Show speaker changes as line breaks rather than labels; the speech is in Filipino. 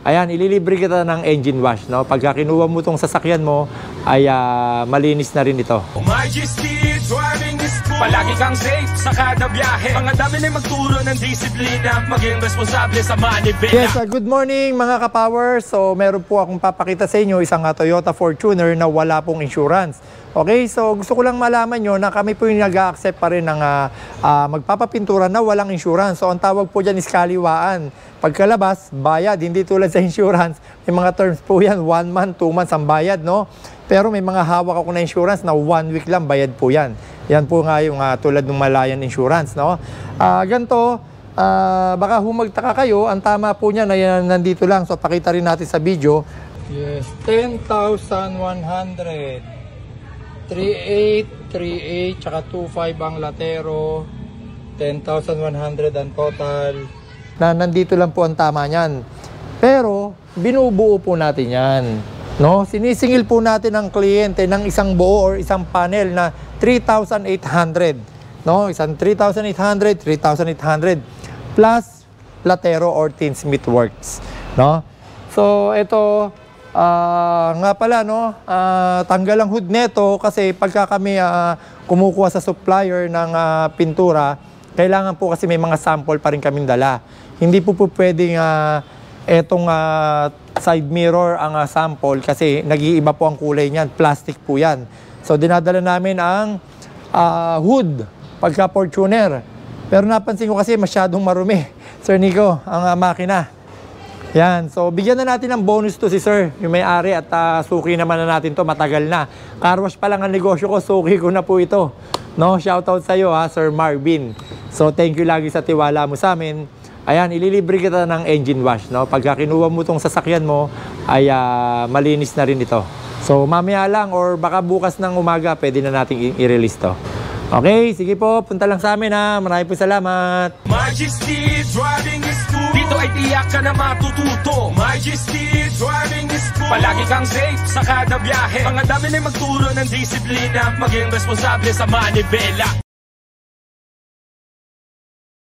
ayan, ililibre kita ng engine wash, no? Pagka kinuha mo itong sasakyan mo, ay malinis na rin ito.
Majesty, driving is cool. Palagi kang safe sa kada biyahe. Mga dami na magturo ng disiplina, maging responsable sa manibela.
Yes, good morning mga ka-power. So, meron po akong papakita sa inyo isang Toyota Fortuner na wala pong insurance. Okay, so gusto ko lang malaman nyo na kami po yung nag-accept pa rin ng magpapapintura na walang insurance. So, ang tawag po dyan is kaliwaan. Pagkalabas, bayad. Hindi tulad sa insurance. May mga terms po yan, 1 month, 2 months ang bayad, no? Pero may mga hawak ako na insurance na 1 week lang bayad po yan. Yan po nga yung tulad ng Malayan Insurance, no? Ganito, baka humagtaka kayo, ang tama po niya na yan, nandito lang. So, pakita rin natin sa video. Yes, 10,100. 38, tsaka 25 ang latero, 10,100 ang total. Nandito lang po ang tama niyan. Pero, binubuo po natin yan. No? Sinisingil po natin ang kliyente ng isang buo or isang panel na 3,800. No? Isang 3,800, 3,800 plus latero or tinsmith works. No? So, ito, nga pala, no, tanggal ang hood neto kasi pagka kami kumukuha sa supplier ng pintura, kailangan po kasi may mga sample pa rin kaming dala. Hindi po pwedeng etong side mirror ang sample kasi nag-iiba po ang kulay niyan. Plastic po yan. So, dinadala namin ang hood pagka Fortuner. Pero napansin ko kasi masyadong marumi, Sir Nico, ang makina. Yan. So, bigyan na natin ng bonus to si Sir, yung may-ari, at suki naman na natin to, matagal na. Car wash pa lang ang negosyo ko, suki ko na po ito. No? Shoutout sa iyo, Sir Marvin. So, thank you lagi sa tiwala mo sa amin. Ayan, ililibre kita ng engine wash, no? Pagka kinuha mo itong sasakyan mo, ay malinis na rin ito. So, mamaya lang or baka bukas ng umaga, pwede na natin i-release to. Okay, sige po, punta lang sa amin ha. Maraming po salamat.
Majesty, driving is cool. Dito ay tiyak ka na matututo. Majesty, driving is cool. Palagi kang safe sa kada biyahe. Mga dami na magturo ng disiplina, maging responsable sa manibela.